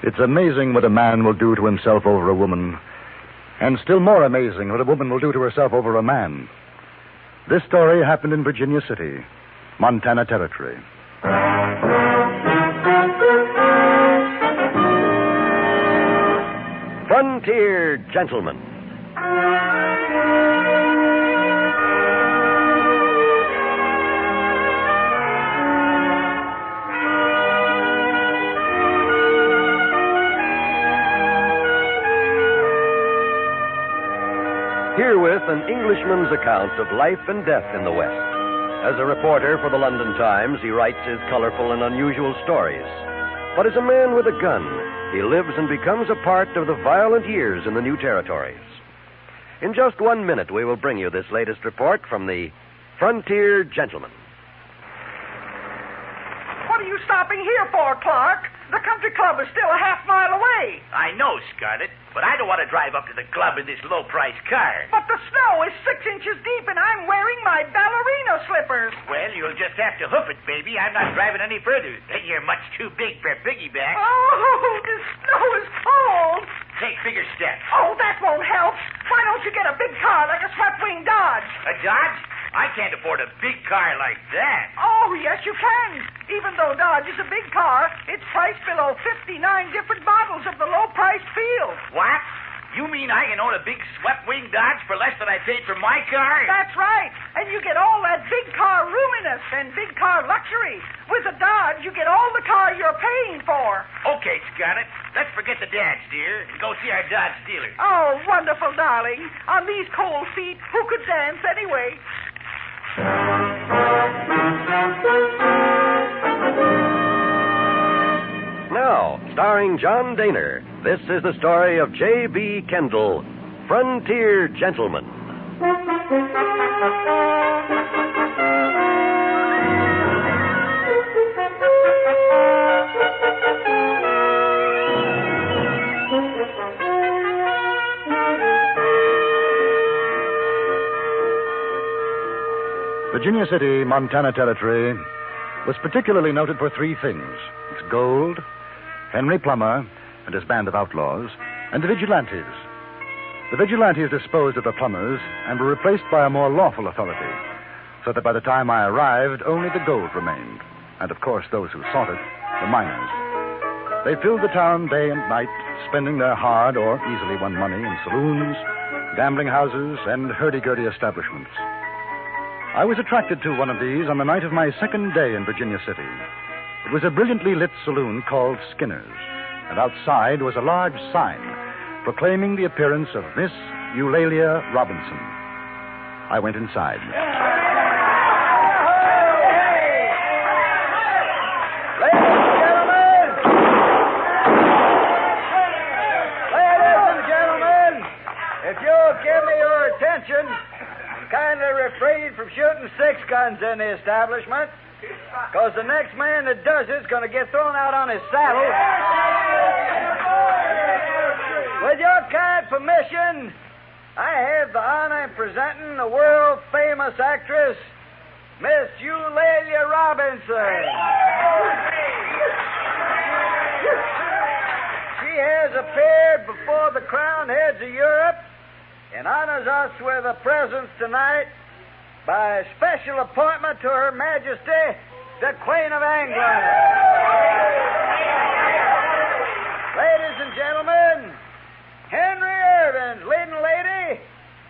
It's amazing what a man will do to himself over a woman, and still more amazing what a woman will do to herself over a man. This story happened in Virginia City, Montana Territory. Frontier Gentleman. Herewith an Englishman's account of life and death in the West. As a reporter for the London Times, he writes his colorful and unusual stories. But as a man with a gun, he lives and becomes a part of the violent years in the new territories. In just 1 minute, we will bring you this latest report from the Frontier Gentleman. What are you stopping here for, Clark? The country club is still a half-mile away. I know, Scarlett, but I don't want to drive up to the club in this low-priced car. But the snow is 6 inches deep, and I'm wearing my ballerina slippers. Well, you'll just have to hoof it, baby. I'm not driving any further. You're much too big for piggyback. Oh, the snow is cold. Take bigger steps. Oh, that won't help. Why don't you get a big car like a swept-wing Dodge? A Dodge? I can't afford a big car like that. Oh, yes, you can. Even though Dodge is a big car, it's priced below 59 different models of the low-priced field. What? You mean I can own a big swept-wing Dodge for less than I paid for my car? That's right. And you get all that big car roominess and big car luxury. With a Dodge, you get all the car you're paying for. Okay, Scarlett. Let's forget the Dodge, dear, and go see our Dodge dealer. Oh, wonderful, darling. On these cold feet, who could dance anyway? Now, starring John Daner, this is the story of JB Kendall, Frontier Gentleman. Virginia City, Montana Territory, was particularly noted for three things: its gold, Henry Plummer and his band of outlaws, and the vigilantes. The vigilantes disposed of the Plumbers and were replaced by a more lawful authority, so that by the time I arrived, only the gold remained, and of course those who sought it, the miners. They filled the town day and night, spending their hard or easily won money in saloons, gambling houses, and hurdy-gurdy establishments. I was attracted to one of these on the night of my second day in Virginia City. It was a brilliantly lit saloon called Skinner's, and outside was a large sign proclaiming the appearance of Miss Eulalia Robinson. I went inside. Ladies and gentlemen, if you'll give me your attention, kindly refrain from shooting 6 guns in the establishment, because the next man that does it's going to get thrown out on his saddle. With your kind permission, I have the honor of presenting the world-famous actress, Miss Eulalia Robinson. She has appeared before the crowned heads of Europe and honors us with a presence tonight by special appointment to Her Majesty, the Queen of England. Ladies and gentlemen, Henry Irving's leading lady,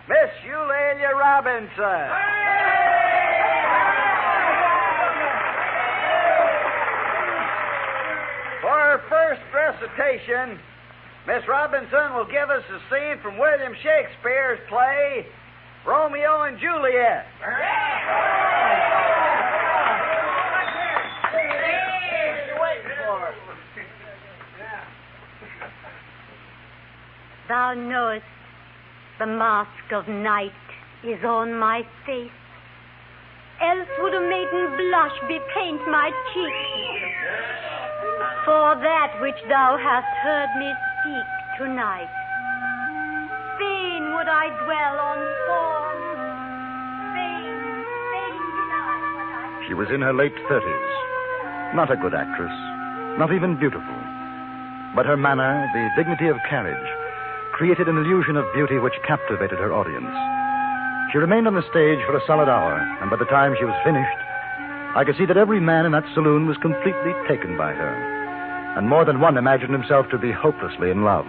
Miss Eulalia Robinson. For her first recitation, Miss Robinson will give us a scene from William Shakespeare's play, Romeo and Juliet. Thou knowest the mask of night is on my face, else would a maiden blush bepaint my cheek. For that which thou hast heard me speak tonight, fain would I dwell on forms, fain deny what I... She was in her late 30s. Not a good actress, not even beautiful. But her manner, the dignity of carriage, created an illusion of beauty which captivated her audience. She remained on the stage for a solid hour, and by the time she was finished, I could see that every man in that saloon was completely taken by her. And more than one imagined himself to be hopelessly in love.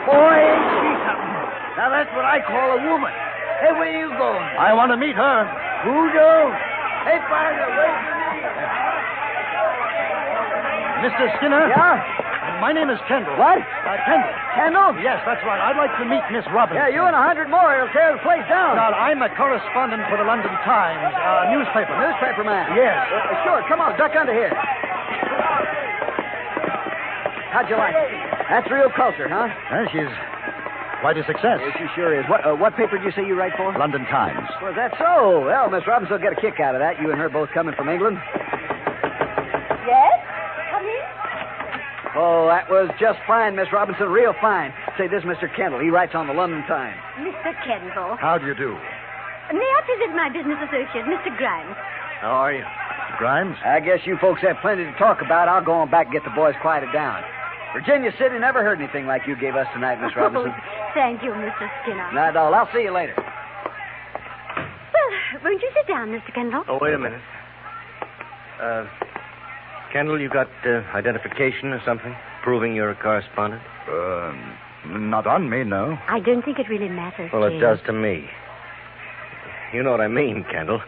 Boy, ain't she something. Now, that's what I call a woman. Hey, where you going? I want to meet her. Who knows? Hey, partner, wait for me. Mr. Skinner? Yeah? My name is Kendall. What? Kendall. Kendall? Yes, that's right. I'd like to meet Miss Robinson. Yeah, you and 100 more. It'll tear the place down. Now, I'm a correspondent for the London Times, newspaper. Newspaper man? Yes. Sure, come on, duck under here. How'd you like it? That's real culture, huh? She's quite a success. Yes, she sure is. What paper did you say you write for? London Times. Well, is that so? Well, Miss Robinson will get a kick out of that. You and her both coming from England. Yes? Come in. Oh, that was just fine, Miss Robinson. Real fine. Say, this Mr. Kendall. He writes on the London Times. Mr. Kendall. How do you do? May I visit my business associate, Mr. Grimes? How are you? Grimes? I guess you folks have plenty to talk about. I'll go on back and get the boys quieted down. Virginia City never heard anything like you gave us tonight, Miss Robinson. Oh, thank you, Mr. Skinner. Not at all. I'll see you later. Well, won't you sit down, Mr. Kendall? Oh, wait a minute. Kendall, you got identification or something? Proving you're a correspondent? Not on me, no. I don't think it really matters, Well, it James. does to me. You know what I mean, Kendall.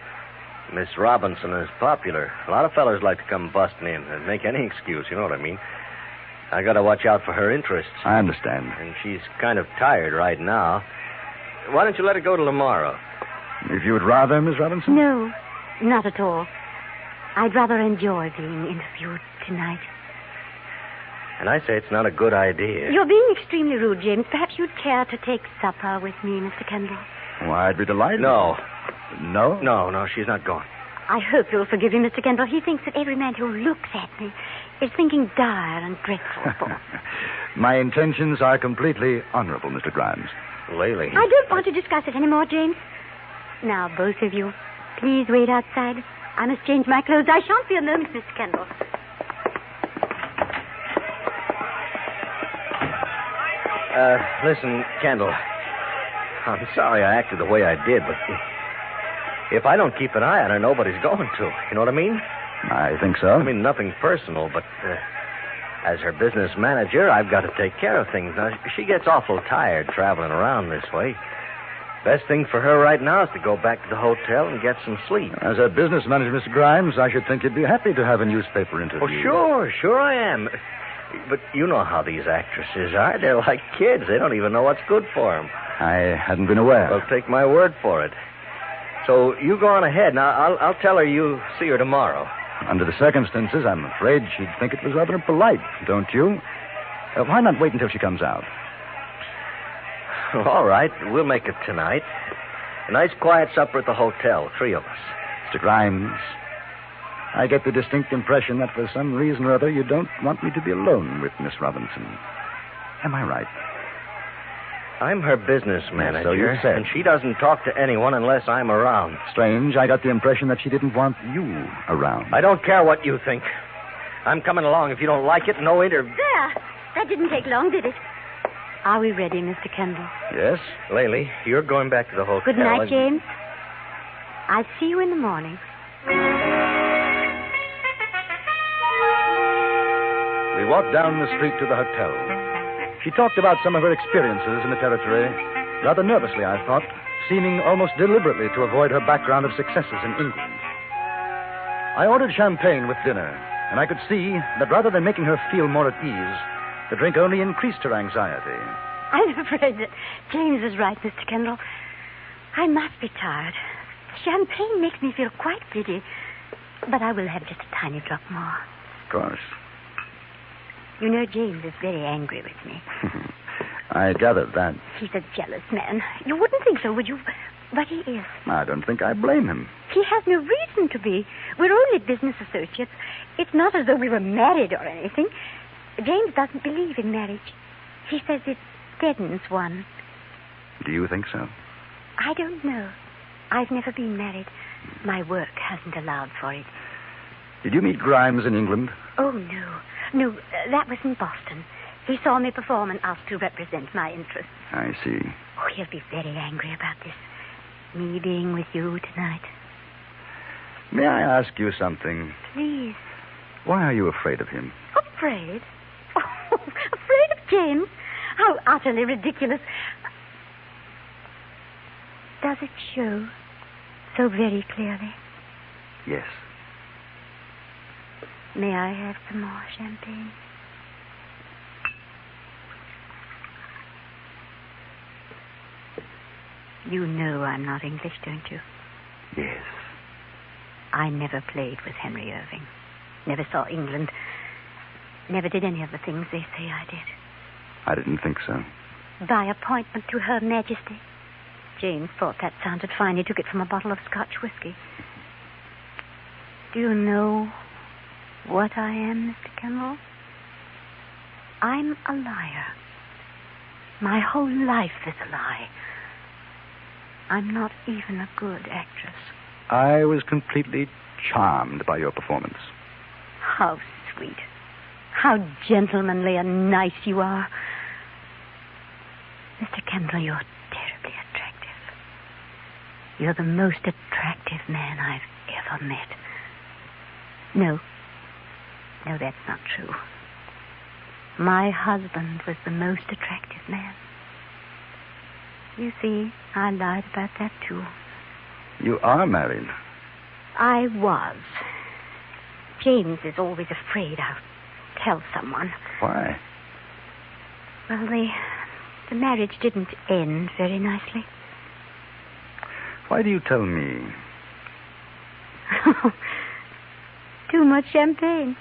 Miss Robinson is popular. A lot of fellas like to come busting in and make any excuse, you know what I mean. I got to watch out for her interests. I understand. And she's kind of tired right now. Why don't you let her go till tomorrow? If you would rather, Miss Robinson? No, not at all. I'd rather enjoy being interviewed tonight. And I say it's not a good idea. You're being extremely rude, James. Perhaps you'd care to take supper with me, Mr. Kendall. Why, I'd be delighted. No. No? No, she's not going. I hope you'll forgive him, Mr. Kendall. He thinks that every man who looks at me is thinking dire and dreadful thoughts. My intentions are completely honorable, Mr. Grimes. Lately. I don't want to discuss it anymore, James. Now, both of you, please wait outside. I must change my clothes. I shan't be a moment, Mr. Kendall. Listen, Kendall. I'm sorry I acted the way I did, but if I don't keep an eye on her, nobody's going to. You know what I mean? I think so. I mean, nothing personal, but as her business manager, I've got to take care of things. Now, she gets awful tired traveling around this way. Best thing for her right now is to go back to the hotel and get some sleep. As a business manager, Mr. Grimes, I should think you'd be happy to have a newspaper interview. Oh, sure I am. But you know how these actresses are. They're like kids. They don't even know what's good for them. I hadn't been aware. Well, take my word for it. So you go on ahead. Now, I'll tell her you see her tomorrow. Under the circumstances, I'm afraid she'd think it was rather impolite, don't you? Why not wait until she comes out? All right. We'll make it tonight. A nice quiet supper at the hotel, 3 of us. Mr. Grimes, I get the distinct impression that for some reason or other you don't want me to be alone with Miss Robinson. Am I right? I'm her business manager, so you said. and she doesn't talk to anyone unless I'm around. Strange. I got the impression that she didn't want you around. I don't care what you think. I'm coming along. If you don't like it, no interview. There. That didn't take long, did it? Are we ready, Mr. Kendall? Yes? Laley, you're going back to the hotel. Good night, James. I'll see you in the morning. We walked down the street to the hotel. She talked about some of her experiences in the territory, rather nervously, I thought, seeming almost deliberately to avoid her background of successes in England. I ordered champagne with dinner, and I could see that rather than making her feel more at ease, the drink only increased her anxiety. I'm afraid that James is right, Mr. Kendall. I must be tired. Champagne makes me feel quite giddy, but I will have just a tiny drop more. Of course. You know, James is very angry with me. I gathered that. He's a jealous man. You wouldn't think so, would you? But he is. I don't think I blame him. He has no reason to be. We're only business associates. It's not as though we were married or anything. James doesn't believe in marriage. He says it deadens one. Do you think so? I don't know. I've never been married. My work hasn't allowed for it. Did you meet Grimes in England? Oh, no. No, that was in Boston. He saw me perform and asked to represent my interests. I see. Oh, he'll be very angry about this. Me being with you tonight. May I ask you something? Please. Why are you afraid of him? Afraid? Oh, afraid of James? How utterly ridiculous. Does it show so very clearly? Yes. May I have some more champagne? You know I'm not English, don't you? Yes. I never played with Henry Irving. Never saw England. Never did any of the things they say I did. I didn't think so. By appointment to Her Majesty. James thought that sounded fine. He took it from a bottle of Scotch whiskey. Do you know what I am, Mr. Kendall? I'm a liar. My whole life is a lie. I'm not even a good actress. I was completely charmed by your performance. How sweet. How gentlemanly and nice you are. Mr. Kendall, you're terribly attractive. You're the most attractive man I've ever met. No, that's not true. My husband was the most attractive man. You see, I lied about that, too. You are married. I was. James is always afraid I'll tell someone. Why? Well, the marriage didn't end very nicely. Why do you tell me? Too much champagne.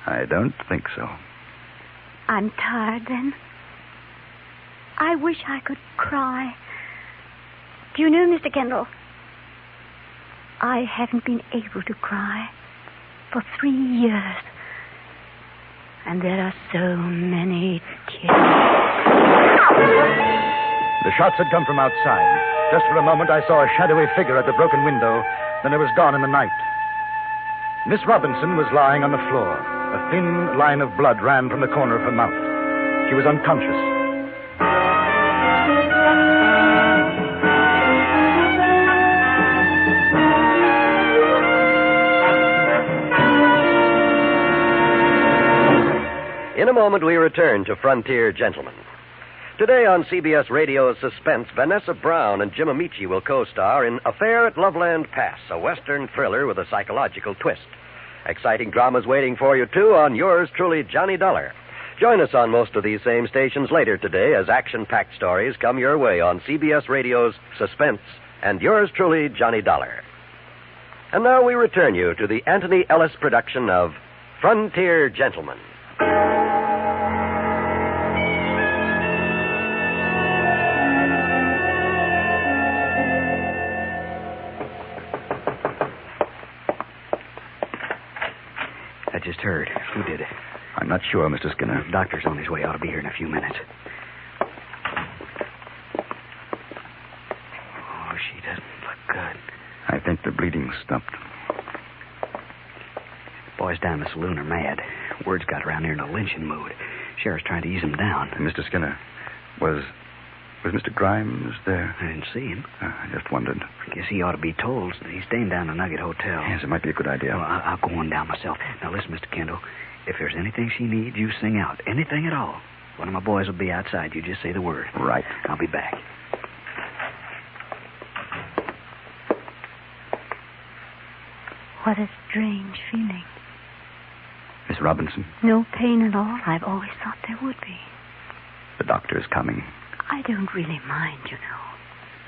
I don't think so. I'm tired, then. I wish I could cry. Do you know, Mr. Kendall, I haven't been able to cry for 3 years. And there are so many tears. The shots had come from outside. Just for a moment, I saw a shadowy figure at the broken window. Then it was gone in the night. Miss Robinson was lying on the floor. A thin line of blood ran from the corner of her mouth. She was unconscious. In a moment, we return to Frontier Gentlemen. Today on CBS Radio's Suspense, Vanessa Brown and Jim Amici will co-star in Affair at Loveland Pass, a Western thriller with a psychological twist. Exciting dramas waiting for you, too, on yours truly, Johnny Dollar. Join us on most of these same stations later today as action-packed stories come your way on CBS Radio's Suspense and yours truly, Johnny Dollar. And now we return you to the Anthony Ellis production of Frontier Gentlemen. I just heard. Who did it? I'm not sure, Mr. Skinner. The doctor's on his way. Ought to be here in a few minutes. Oh, she doesn't look good. I think the bleeding stopped. Boys down in the saloon are mad. Word's got around here in a lynching mood. Sheriff's trying to ease them down. Mr. Skinner, was Mr. Grimes there? I didn't see him. I just wondered. I guess he ought to be told. He's staying down the Nugget Hotel. Yes, it might be a good idea. Well, I'll go on down myself. Now, listen, Mr. Kendall. If there's anything she needs, you sing out. Anything at all. One of my boys will be outside. You just say the word. Right. I'll be back. What a strange feeling. Miss Robinson, No pain at all. I've always thought there would be. the doctor is coming. I don't really mind, you know.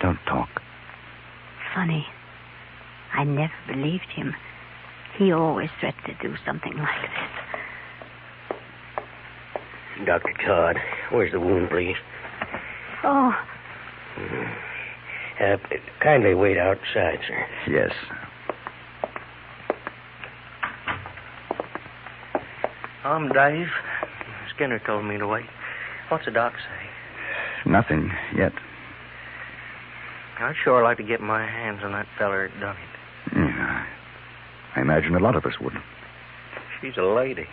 Don't talk. Funny. I never believed him. He always threatened to do something like this. Dr. Todd, where's the wound, please? Oh, Kindly wait outside, sir. Yes. I'm Dave. Skinner told me to wait. What's the doc say? Nothing yet. I'd sure like to get my hands on that feller that done it. Yeah. I imagine a lot of us would. She's a lady.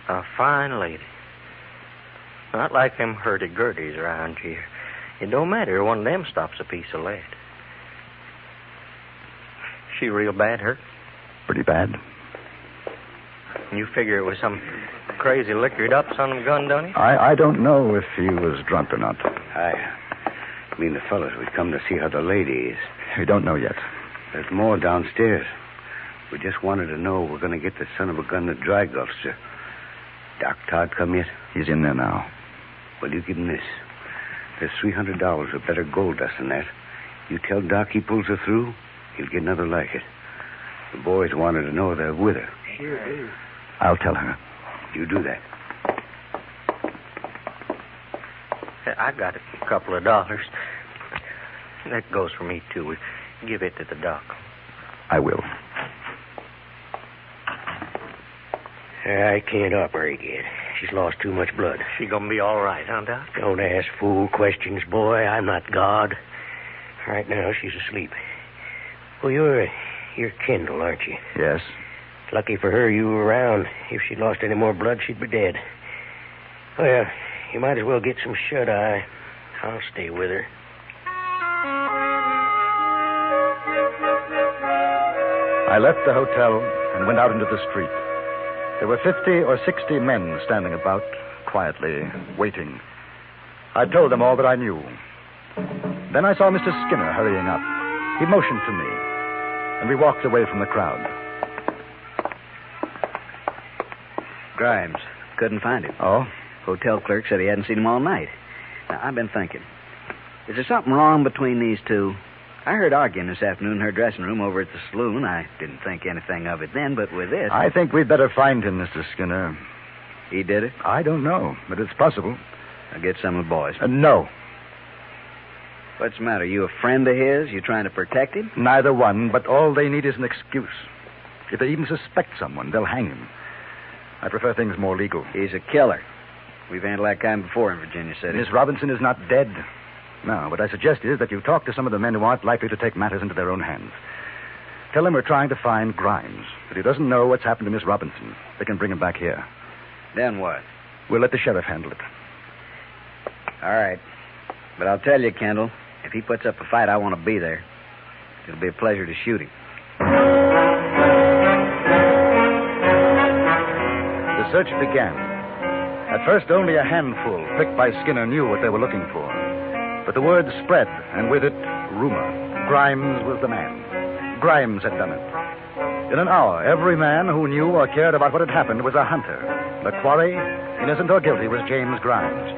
A fine lady. Not like them hurdy-gurdies around here. It don't matter. One of them stops a piece of lead. She real bad hurt? Pretty bad. You figure it was some crazy liquored up son of a gun, don't you? I don't know if he was drunk or not. I mean the fellas. We come to see how the lady is. We don't know yet. There's more downstairs. We just wanted to know we're going to get the son of a gun that dry gulfs her. Doc Todd come yet? He's in there now. Well, you give him this. There's $300 of better gold dust than that. You tell Doc he pulls her through, he'll get another like it. The boys wanted to know they're with her. Sure do. I'll tell her. You do that. I got a couple of dollars. That goes for me, too. We give it to the doc. I will. I can't operate yet. She's lost too much blood. She gonna be all right, huh, Doc? Don't ask fool questions, boy. I'm not God. Right now, she's asleep. Well, you're Kendall, aren't you? Yes. Lucky for her you were around. If she'd lost any more blood, she'd be dead. Well, you might as well get some shut-eye. I'll stay with her. I left the hotel and went out into the street. There were 50 or 60 men standing about, quietly, waiting. I told them all that I knew. Then I saw Mr. Skinner hurrying up. He motioned to me, and we walked away from the crowd. Grimes. Couldn't find him. Oh? Hotel clerk said he hadn't seen him all night. Now, I've been thinking. Is there something wrong between these two? I heard arguing this afternoon in her dressing room over at the saloon. I didn't think anything of it then, but with this... I think we'd better find him, Mr. Skinner. He did it? I don't know, but it's possible. I'll get some of the boys. No. What's the matter? You a friend of his? You trying to protect him? Neither one, but all they need is an excuse. If they even suspect someone, they'll hang him. I prefer things more legal. He's a killer. We've handled that kind before in Virginia City. Miss Robinson is not dead. No, what I suggest is that you talk to some of the men who aren't likely to take matters into their own hands. Tell them we're trying to find Grimes, that he doesn't know what's happened to Miss Robinson. They can bring him back here. Then what? We'll let the sheriff handle it. All right. But I'll tell you, Kendall, if he puts up a fight, I want to be there. It'll be a pleasure to shoot him. The search began. At first, only a handful picked by Skinner knew what they were looking for. But the word spread, and with it, rumor. Grimes was the man. Grimes had done it. In an hour, every man who knew or cared about what had happened was a hunter. The quarry, innocent or guilty, was James Grimes.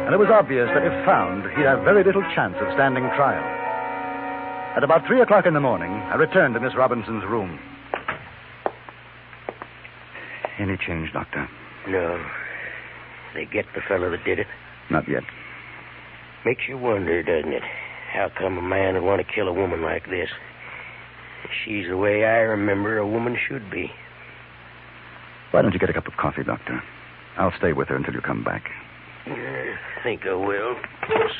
And it was obvious that if found, he'd have very little chance of standing trial. At about 3 o'clock in the morning, I returned to Miss Robinson's room. Any change, Doctor? No. They get the fellow that did it? Not yet. Makes you wonder, doesn't it? How come a man would want to kill a woman like this? She's the way I remember a woman should be. Why don't you get a cup of coffee, Doctor? I'll stay with her until you come back. I think I will.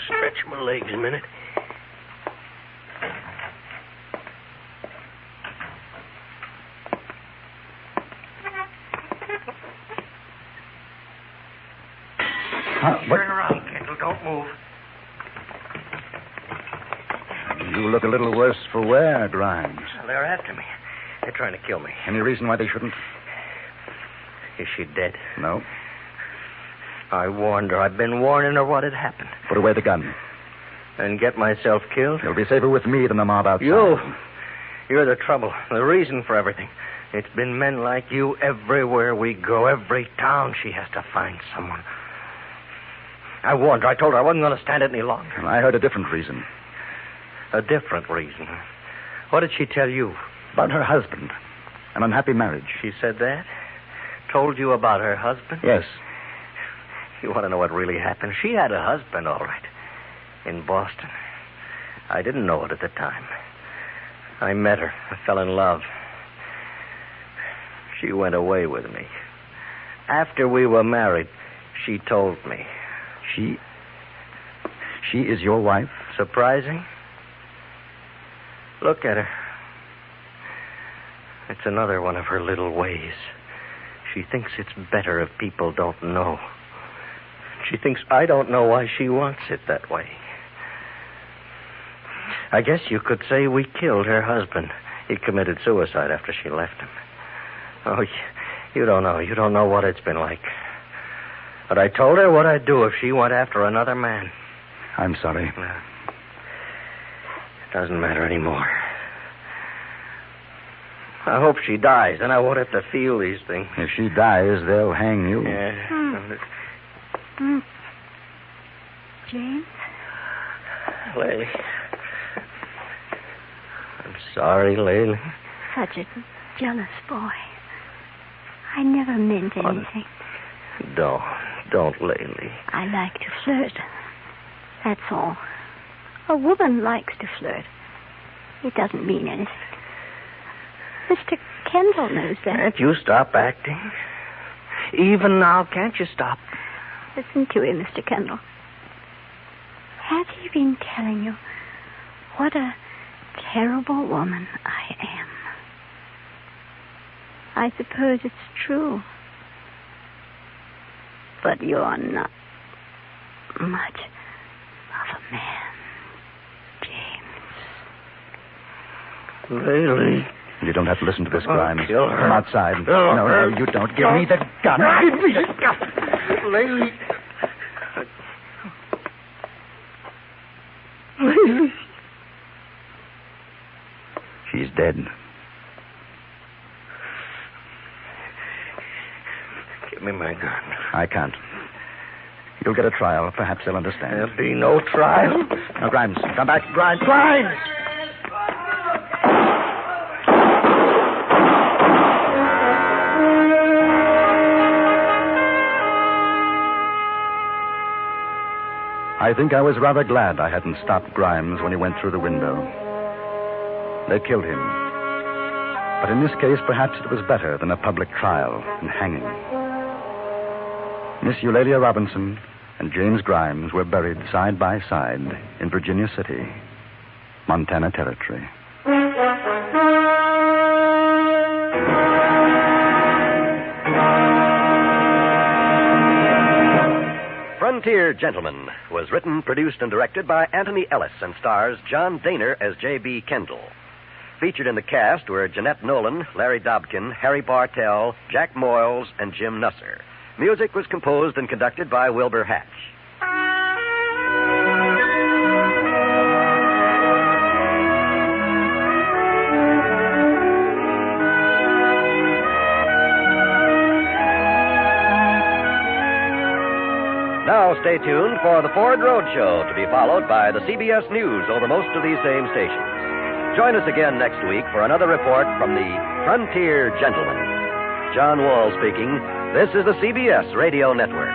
Stretch my legs a minute. Turn around, Kendall. Don't move. You look a little worse for wear, Grimes. Well, they're after me. They're trying to kill me. Any reason why they shouldn't? Is she dead? No. I warned her. I've been warning her what had happened. Put away the gun. And get myself killed? You'll be safer with me than the mob outside. You're the trouble, the reason for everything. It's been men like you everywhere we go. Every town she has to find someone. I warned her. I told her I wasn't going to stand it any longer. And I heard a different reason. A different reason? What did she tell you? About her husband. An unhappy marriage. She said that? Told you about her husband? Yes. You want to know what really happened? She had a husband, all right. In Boston. I didn't know it at the time. I met her. I fell in love. She went away with me. After we were married, she told me. She is your wife? Surprising? Look at her. It's another one of her little ways. She thinks it's better if people don't know. She thinks I don't know why she wants it that way. I guess you could say we killed her husband. He committed suicide after she left him. Oh, you don't know. You don't know what it's been like. But I told her what I'd do if she went after another man. I'm sorry. It doesn't matter anymore. I hope she dies, then I won't have to feel these things. If she dies, they'll hang you. Yeah. James? Laylee. I'm sorry, Laylee. Such a jealous boy. I never meant anything. Don't, Laylee. I like to flirt. That's all. A woman likes to flirt. It doesn't mean anything. Mr. Kendall knows that. Can't you stop acting? Even now, can't you stop? Listen to him, Mr. Kendall. Has he been telling you what a terrible woman I am? I suppose it's true. But you're not much of a man, James. Laylee. You don't have to listen to this, I'll Grimes. kill her. Come outside. No, you don't. Give me the gun. Give me the gun. Laylee. Laylee. She's dead. Give me my gun. I can't. You'll get a trial. Perhaps they'll understand. There'll be no trial. Now, Grimes, come back. Grimes! Grimes! I think I was rather glad I hadn't stopped Grimes when he went through the window. They killed him. But in this case, perhaps it was better than a public trial and hanging. Miss Eulalia Robinson and James Grimes were buried side by side in Virginia City, Montana Territory. Frontier Gentleman was written, produced, and directed by Anthony Ellis and stars John Daner as JB Kendall. Featured in the cast were Jeanette Nolan, Larry Dobkin, Harry Bartell, Jack Moyles, and Jim Nusser. Music was composed and conducted by Wilbur Hatch. Now stay tuned for the Ford Road Show, to be followed by the CBS News over most of these same stations. Join us again next week for another report from the Frontier Gentleman. John Wall speaking. This is the CBS Radio Network.